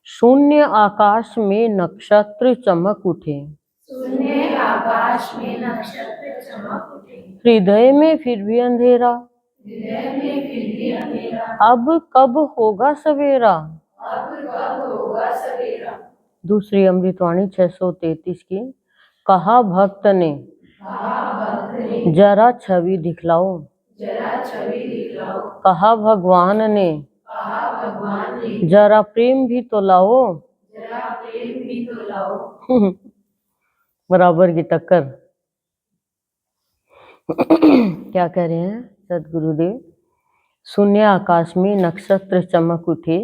शून्य आकाश में नक्षत्र चमक उठे, शून्य आकाश में नक्षत्र चमक उठे, हृदय में फिर भी अंधेरा, हृदय में फिर भी अंधेरा, अब कब होगा सवेरा। अब कब होगा सवेरा। दूसरी अमृतवाणी 633 की। कहा भक्त ने, जरा छवि दिखलाओ, जरा छवि दिखलाओ। कहा भगवान ने, जरा प्रेम भी तो लाओ, जरा प्रेम भी तो लाओ। बराबर की टक्कर। क्या कह रहे हैं सदगुरुदेव? शून्य आकाश में नक्षत्र चमक उठे,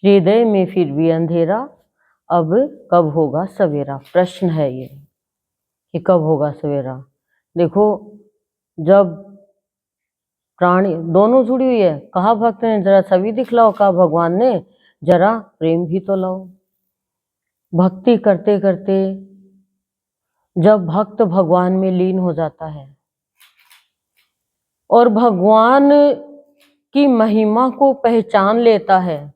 हृदय में फिर भी अंधेरा, अब कब होगा सवेरा। प्रश्न है ये कि कब होगा सवेरा। देखो, जब प्राणी दोनों जुड़ी हुई है, कहा भक्त ने जरा छवि दिखलाओ, कहा भगवान ने जरा प्रेम भी तो लाओ। भक्ति करते करते जब भक्त भगवान में लीन हो जाता है और भगवान की महिमा को पहचान लेता है,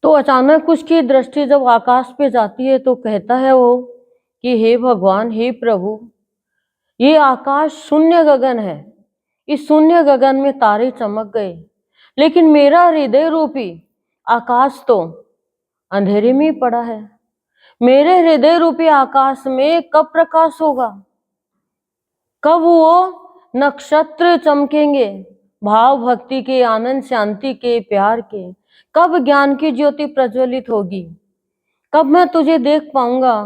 तो अचानक उसकी दृष्टि जब आकाश पे जाती है तो कहता है वो कि हे भगवान, हे प्रभु, ये आकाश शून्य गगन है, इस शून्य गगन में तारे चमक गए, लेकिन मेरा हृदय रूपी आकाश तो अंधेरे में ही पड़ा है। मेरे हृदय रूपी आकाश में कब प्रकाश होगा, कब वो नक्षत्र चमकेंगे, भाव भक्ति के, आनंद शांति के, प्यार के, कब ज्ञान की ज्योति प्रज्वलित होगी, कब मैं तुझे देख पाऊंगा,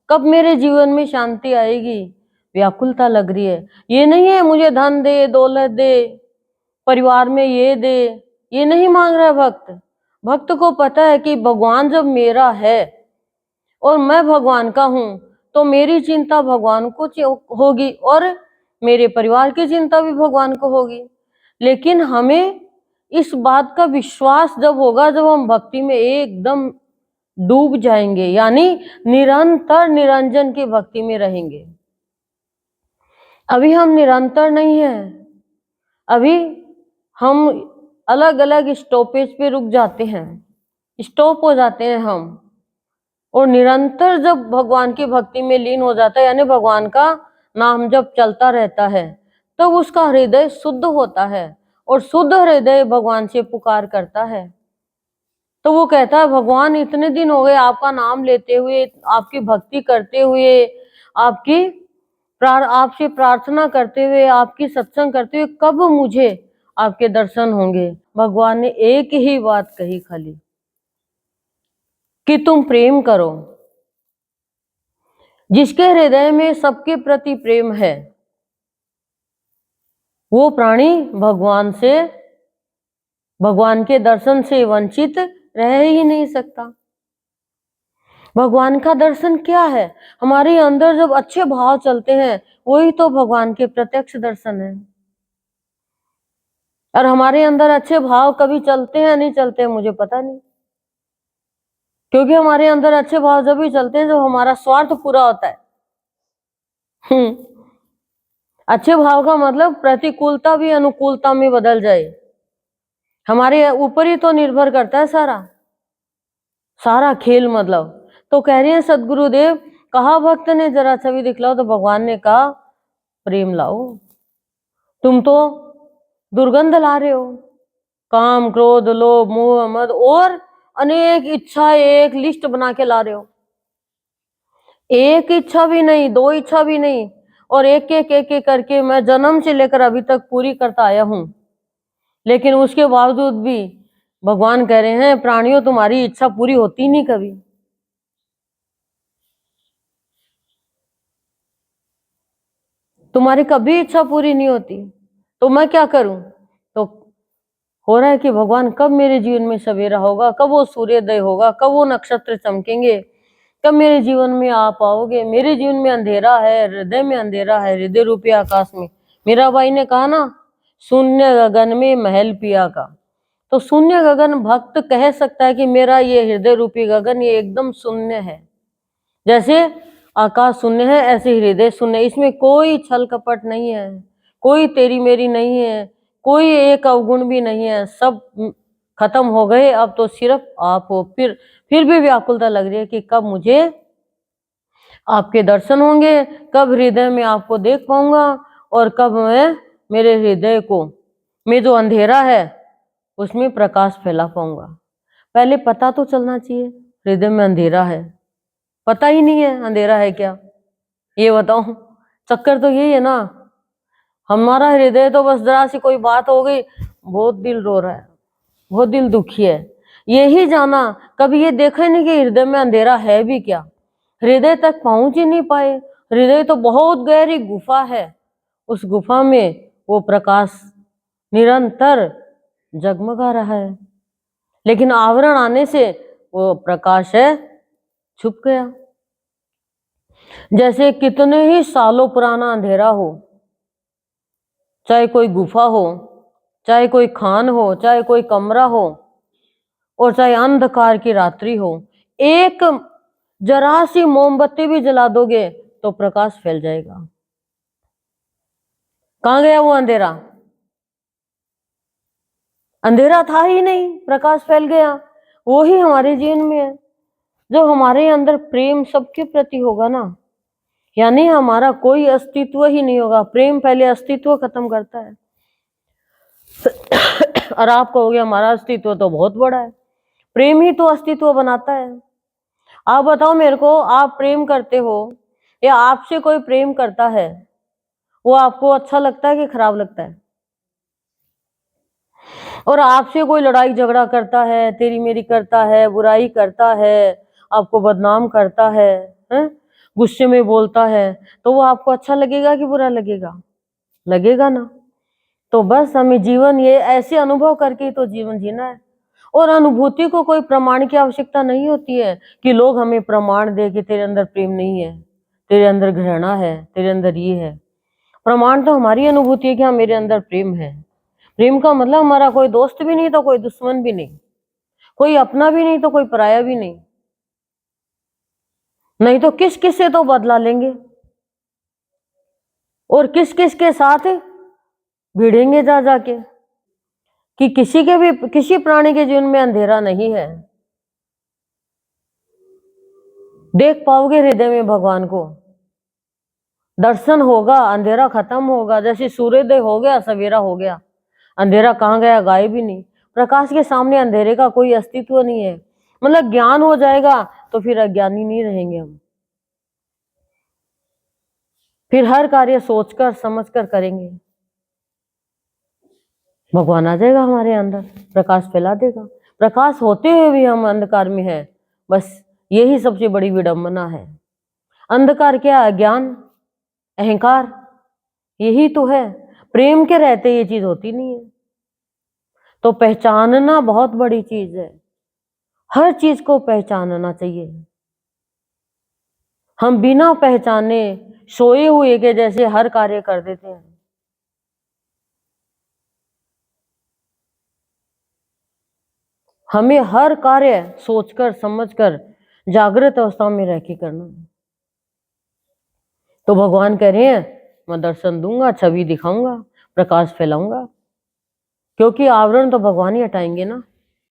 कब मेरे जीवन में शांति आएगी। व्याकुलता लग रही है। ये नहीं है मुझे धन दे, दौलत दे, परिवार में ये दे, ये नहीं मांग रहा भक्त। भक्त को पता है कि भगवान जब मेरा है और मैं भगवान का हूं, तो मेरी चिंता भगवान को होगी और मेरे परिवार की चिंता भी भगवान को होगी। लेकिन हमें इस बात का विश्वास जब होगा जब हम भक्ति में एकदम डूब जाएंगे, यानी निरंतर निरंजन की भक्ति में रहेंगे। अभी हम निरंतर नहीं है, अभी हम अलग अलग स्टॉपेज पे रुक जाते हैं, स्टॉप हो जाते हैं हम। और निरंतर जब भगवान की भक्ति में लीन हो जाता है, यानी भगवान का नाम जब चलता रहता है, तब उसका हृदय शुद्ध होता है और शुद्ध हृदय भगवान से पुकार करता है। तो वो कहता है, भगवान इतने दिन हो गए आपका नाम लेते हुए, आपकी भक्ति करते हुए, आपसे प्रार्थना करते हुए, आपकी सत्संग करते हुए, कब मुझे आपके दर्शन होंगे। भगवान ने एक ही बात कही खाली कि तुम प्रेम करो। जिसके हृदय में सबके प्रति प्रेम है, वो प्राणी भगवान के दर्शन से वंचित रह ही नहीं सकता। भगवान का दर्शन क्या है? हमारे अंदर जब अच्छे भाव चलते हैं, वही तो भगवान के प्रत्यक्ष दर्शन है। और हमारे अंदर अच्छे भाव कभी चलते हैं नहीं चलते हैं मुझे पता नहीं, क्योंकि हमारे अंदर अच्छे भाव जब भी चलते हैं जब हमारा स्वार्थ पूरा होता है। अच्छे भाव का मतलब प्रतिकूलता भी अनुकूलता में बदल जाए, हमारे ऊपर ही तो निर्भर करता है सारा खेल। मतलब तो कह रही है सदगुरुदेव, कहा भक्त ने जरा छवि दिखलाओ, तो भगवान ने कहा प्रेम लाओ। तुम तो दुर्गंध ला रहे हो, काम, क्रोध, लोभ, मोह, मद और अनेक इच्छा एक लिस्ट बना के ला रहे हो। एक इच्छा भी नहीं, दो इच्छा भी नहीं, और एक एक करके मैं जन्म से लेकर अभी तक पूरी करता आया हूं। लेकिन उसके बावजूद भी भगवान कह रहे हैं, प्राणियों तुम्हारी इच्छा पूरी होती नहीं कभी। तुम्हारी कभी इच्छा पूरी नहीं होती, तो मैं क्या करूं? तो हो रहा है कि भगवान कब मेरे जीवन में सवेरा होगा, कब वो सूर्योदय होगा, कब वो नक्षत्र चमकेंगे, कब मेरे जीवन में आप आओगे। मेरे जीवन में अंधेरा है, हृदय में अंधेरा है, हृदय रूपी आकाश में। मीरा बाई ने कहा ना, शून्य गगन में महल पिया का। तो शून्य गगन भक्त कह सकता है कि मेरा ये हृदय रूपी गगन ये एकदम शून्य है। जैसे आकाश शून्य है, ऐसे हृदय शून्य। इसमें कोई छल कपट नहीं है, कोई तेरी मेरी नहीं है, कोई एक अवगुण भी नहीं है। सब खत्म हो गए, अब तो सिर्फ आप हो। फिर भी व्याकुलता लग रही है कि कब मुझे आपके दर्शन होंगे, कब हृदय में आपको देख पाऊंगा, और कब मैं मेरे हृदय को में जो अंधेरा है उसमें प्रकाश फैला पाऊंगा। पहले पता तो चलना चाहिए हृदय में अंधेरा है, पता ही नहीं है अंधेरा है क्या, ये बताओ। चक्कर तो यही है ना, हमारा हृदय तो बस जरा सी कोई बात हो गई, बहुत दिल रो रहा है, बहुत दिल दुखी है। यही जाना, कभी ये देखा ही नहीं कि हृदय में अंधेरा है भी क्या, हृदय तक पहुंच ही नहीं पाए। हृदय तो बहुत गहरी गुफा है, उस गुफा में वो प्रकाश निरंतर जगमगा रहा है, लेकिन आवरण आने से वो प्रकाश है छुप गया। जैसे कितने ही सालों पुराना अंधेरा हो, चाहे कोई गुफा हो, चाहे कोई खान हो, चाहे कोई कमरा हो, और चाहे अंधकार की रात्रि हो, एक जरा सी मोमबत्ती भी जला दोगे तो प्रकाश फैल जाएगा। कहां गया वो अंधेरा? अंधेरा था ही नहीं, प्रकाश फैल गया। वो ही हमारे जीवन में है, जो हमारे अंदर प्रेम सबके प्रति होगा ना, यानी हमारा कोई अस्तित्व ही नहीं होगा। प्रेम पहले अस्तित्व खत्म करता है। और आप कहोगे हमारा अस्तित्व तो बहुत बड़ा है, प्रेम ही तो अस्तित्व बनाता है। आप बताओ मेरे को, आप प्रेम करते हो या आपसे कोई प्रेम करता है, वो आपको अच्छा लगता है कि खराब लगता है? और आपसे कोई लड़ाई झगड़ा करता है, तेरी मेरी करता है, बुराई करता है, आपको बदनाम करता है, गुस्से में बोलता है, तो वो आपको अच्छा लगेगा कि बुरा लगेगा? लगेगा ना। तो बस हमें जीवन ये ऐसे अनुभव करके ही तो जीवन जीना है। और अनुभूति को कोई प्रमाण की आवश्यकता नहीं होती है कि लोग हमें प्रमाण दे कि तेरे अंदर प्रेम नहीं है, तेरे अंदर घृणा है, तेरे अंदर ये है। प्रमाण तो हमारी अनुभूति है कि हाँ मेरे अंदर प्रेम है। प्रेम का मतलब हमारा कोई दोस्त भी नहीं तो कोई दुश्मन भी नहीं, कोई अपना भी नहीं तो कोई पराया भी नहीं। नहीं तो किस किस से तो बदला लेंगे, और किस किस के साथ भिड़ेंगे जा जाके, कि किसी प्राणी के जीवन में अंधेरा नहीं है। देख पाओगे हृदय में भगवान को, दर्शन होगा, अंधेरा खत्म होगा। जैसे सूर्योदय हो गया, सवेरा हो गया, अंधेरा कहाँ गया? गायब ही नहीं। प्रकाश के सामने अंधेरे का कोई अस्तित्व नहीं है। मतलब ज्ञान हो जाएगा तो फिर अज्ञानी नहीं रहेंगे हम, फिर हर कार्य सोचकर समझकर करेंगे। भगवान आ जाएगा हमारे अंदर, प्रकाश फैला देगा। प्रकाश होते हुए भी हम अंधकार में है, बस यही सबसे बड़ी विडंबना है। अंधकार क्या? अज्ञान, अहंकार, यही तो है। प्रेम के रहते ये चीज होती नहीं है। तो पहचानना बहुत बड़ी चीज है, हर चीज को पहचानना चाहिए। हम बिना पहचाने सोए हुए के जैसे हर कार्य कर देते हैं। हमें हर कार्य सोचकर समझकर जागृत अवस्था में रह के करना है। तो भगवान कह रहे हैं मैं दर्शन दूंगा, छवि दिखाऊंगा, प्रकाश फैलाऊंगा, क्योंकि आवरण तो भगवान ही हटाएंगे ना।